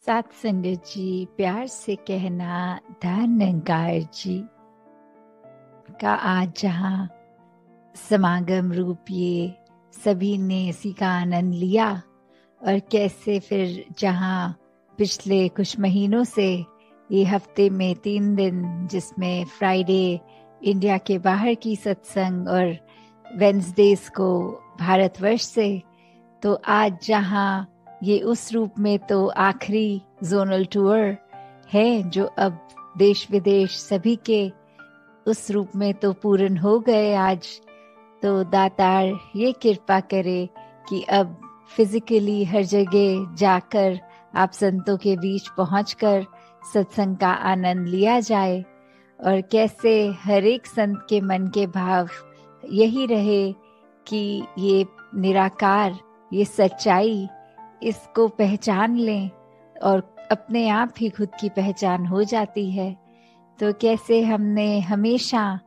साथ संगत जी, प्यार से कहना धन्यकार जी का आज जहाँ समागम रूप ये सभी ने इसी का आनंद लिया, और कैसे फिर जहाँ पिछले कुछ महीनों से ये हफ्ते में 3 दिन जिसमें फ्राइडे इंडिया के बाहर की सत्संग और वेंसडेज को भारतवर्ष से, तो आज जहाँ ये उस रूप में तो आखिरी जोनल टूर है जो अब देश विदेश सभी के उस रूप में तो पूर्ण हो गए आज। तो दातार ये कृपा करे कि अब फिजिकली हर जगह जाकर आप संतों के बीच पहुंचकर सत्संग का आनंद लिया जाए, और कैसे हर एक संत के मन के भाव यही रहे कि ये निराकार, ये सच्चाई, इसको पहचान लें और अपने आप ही खुद की पहचान हो जाती है। तो कैसे हमने हमेशा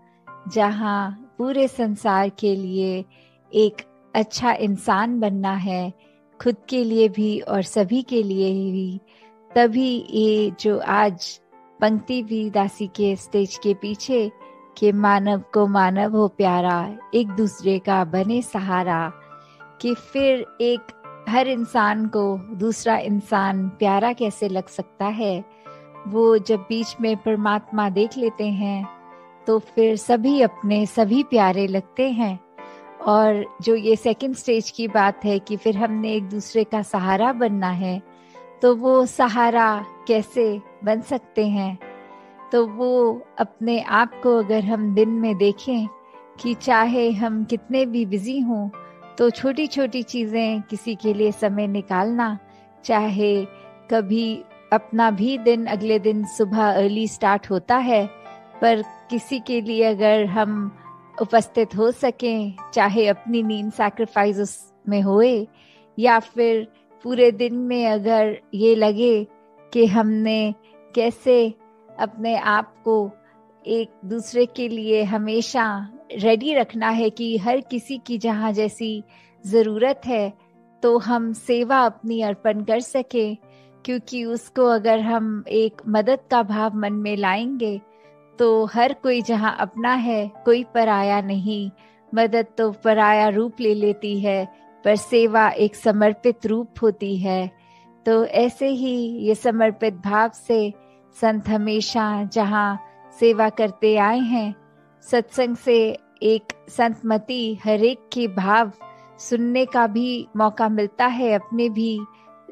जहाँ पूरे संसार के लिए एक अच्छा इंसान बनना है, खुद के लिए भी और सभी के लिए भी, तभी ये जो आज पंक्ति भी दासी के स्टेज के पीछे कि मानव को मानव हो प्यारा, एक दूसरे का बने सहारा, कि फिर एक हर इंसान को दूसरा इंसान प्यारा कैसे लग सकता है। वो जब बीच में परमात्मा देख लेते हैं तो फिर सभी अपने सभी प्यारे लगते हैं। और जो ये सेकंड स्टेज की बात है कि फिर हमने एक दूसरे का सहारा बनना है, तो वो सहारा कैसे बन सकते हैं। तो वो अपने आप को अगर हम दिन में देखें कि चाहे हम कितने भी बिजी हों, तो छोटी छोटी चीज़ें किसी के लिए समय निकालना, चाहे कभी अपना भी दिन अगले दिन सुबह अर्ली स्टार्ट होता है, पर किसी के लिए अगर हम उपस्थित हो सकें, चाहे अपनी नींद सैक्रिफाइस उसमें होए, या फिर पूरे दिन में अगर ये लगे कि हमने कैसे अपने आप को एक दूसरे के लिए हमेशा रेडी रखना है कि हर किसी की जहाँ जैसी ज़रूरत है तो हम सेवा अपनी अर्पण कर सकें, क्योंकि उसको अगर हम एक मदद का भाव मन में लाएंगे तो हर कोई जहाँ अपना है, कोई पराया नहीं। मदद तो पराया रूप ले लेती है, पर सेवा एक समर्पित रूप होती है। तो ऐसे ही ये समर्पित भाव से संत हमेशा जहाँ सेवा करते आए हैं, सत्संग से एक संतमति हर एक के भाव सुनने का भी मौका मिलता है। अपने भी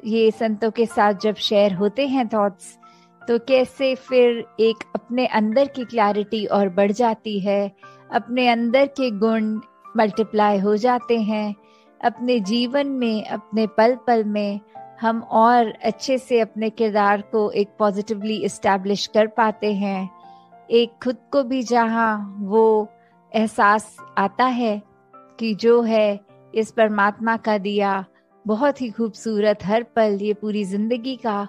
ये संतों के साथ जब शेयर होते हैं थॉट्स, तो कैसे फिर एक अपने अंदर की क्लैरिटी और बढ़ जाती है, अपने अंदर के गुण मल्टीप्लाई हो जाते हैं। अपने जीवन में, अपने पल पल में हम और अच्छे से अपने किरदार को एक पॉजिटिवली इस्टेब्लिश कर पाते हैं। एक खुद को भी जहाँ वो एहसास आता है कि जो है इस परमात्मा का दिया बहुत ही खूबसूरत हर पल ये पूरी जिंदगी का,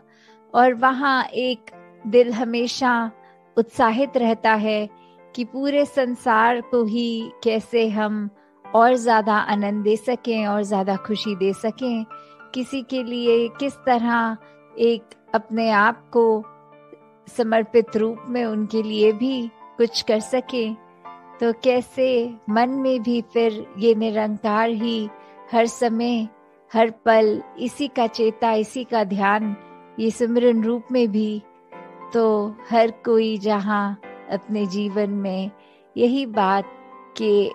और वहाँ एक दिल हमेशा उत्साहित रहता है कि पूरे संसार को ही कैसे हम और ज़्यादा आनंद दे सकें और ज़्यादा खुशी दे सकें। किसी के लिए किस तरह एक अपने आप को समर्पित रूप में उनके लिए भी कुछ कर सके। तो कैसे मन में भी फिर ये निरंकार ही हर समय हर पल इसी का चेता, इसी का ध्यान, ये सिमरन रूप में भी। तो हर कोई जहाँ अपने जीवन में यही बात कि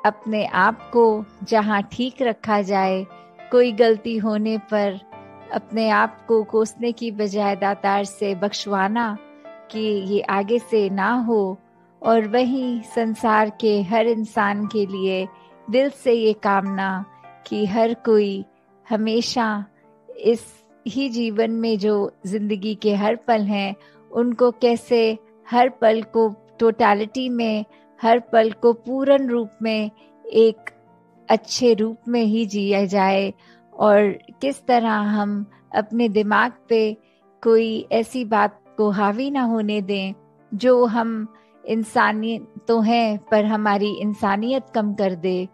अपने आप को जहाँ ठीक रखा जाए, कोई गलती होने पर अपने आप को कोसने की बजाय दातार से बख्शवाना कि ये आगे से ना हो। और वहीं संसार के हर इंसान के लिए दिल से ये कामना कि हर कोई हमेशा इस ही जीवन में जो जिंदगी के हर पल हैं, उनको कैसे हर पल को टोटलिटी में, हर पल को पूर्ण रूप में एक अच्छे रूप में ही जिया जाए। और किस तरह हम अपने दिमाग पे कोई ऐसी बात को हावी ना होने दें जो हम इंसानियत तो हैं पर हमारी इंसानियत कम कर दे।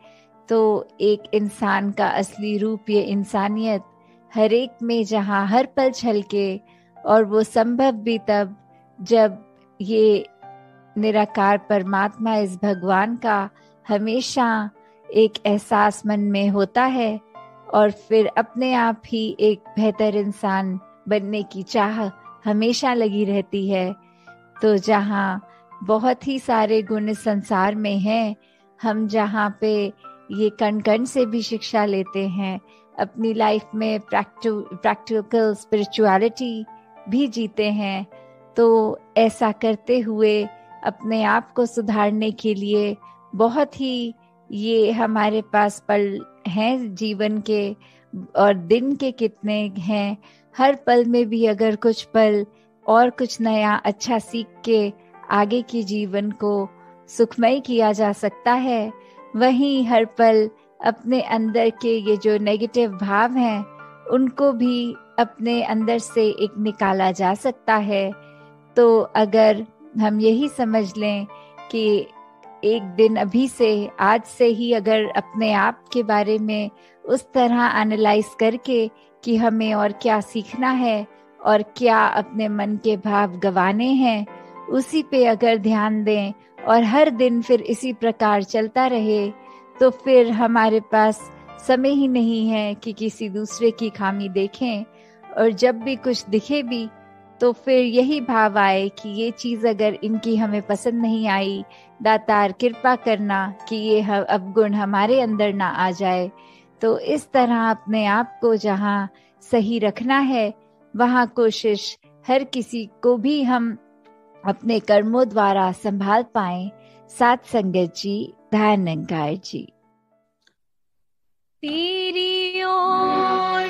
तो एक इंसान का असली रूप ये इंसानियत हर एक में जहाँ हर पल छलके, और वो संभव भी तब जब ये निराकार परमात्मा, इस भगवान का हमेशा एक एहसास मन में होता है, और फिर अपने आप ही एक बेहतर इंसान बनने की चाह हमेशा लगी रहती है। तो जहाँ बहुत ही सारे गुण इस संसार में हैं, हम जहाँ पे ये कण कण से भी शिक्षा लेते हैं, अपनी लाइफ में प्रैक्टिकल स्पिरिचुअलिटी भी जीते हैं, तो ऐसा करते हुए अपने आप को सुधारने के लिए बहुत ही ये हमारे पास पल हैं जीवन के, और दिन के कितने हैं। हर पल में भी अगर कुछ पल और कुछ नया अच्छा सीख के आगे के जीवन को सुखमय किया जा सकता है, वहीं हर पल अपने अंदर के ये जो नेगेटिव भाव हैं उनको भी अपने अंदर से एक निकाला जा सकता है। तो अगर हम यही समझ लें कि एक दिन अभी से, आज से ही अगर अपने आप के बारे में उस तरह एनालाइज करके कि हमें और क्या सीखना है और क्या अपने मन के भाव गंवाने हैं, उसी पे अगर ध्यान दें और हर दिन फिर इसी प्रकार चलता रहे, तो फिर हमारे पास समय ही नहीं है कि किसी दूसरे की खामी देखें, और जब भी कुछ दिखे भी तो फिर यही भाव आए कि ये चीज़ अगर इनकी हमें पसंद नहीं आई, दातार कृपा करना कि ये अवगुण हमारे अंदर ना आ जाए। तो इस तरह अपने आप को जहाँ सही रखना है, वहाँ कोशिश हर किसी को भी हम अपने कर्मों द्वारा संभाल पाएं। साथ संगत जी, ध्यान निरंकार जी। तेरी ओर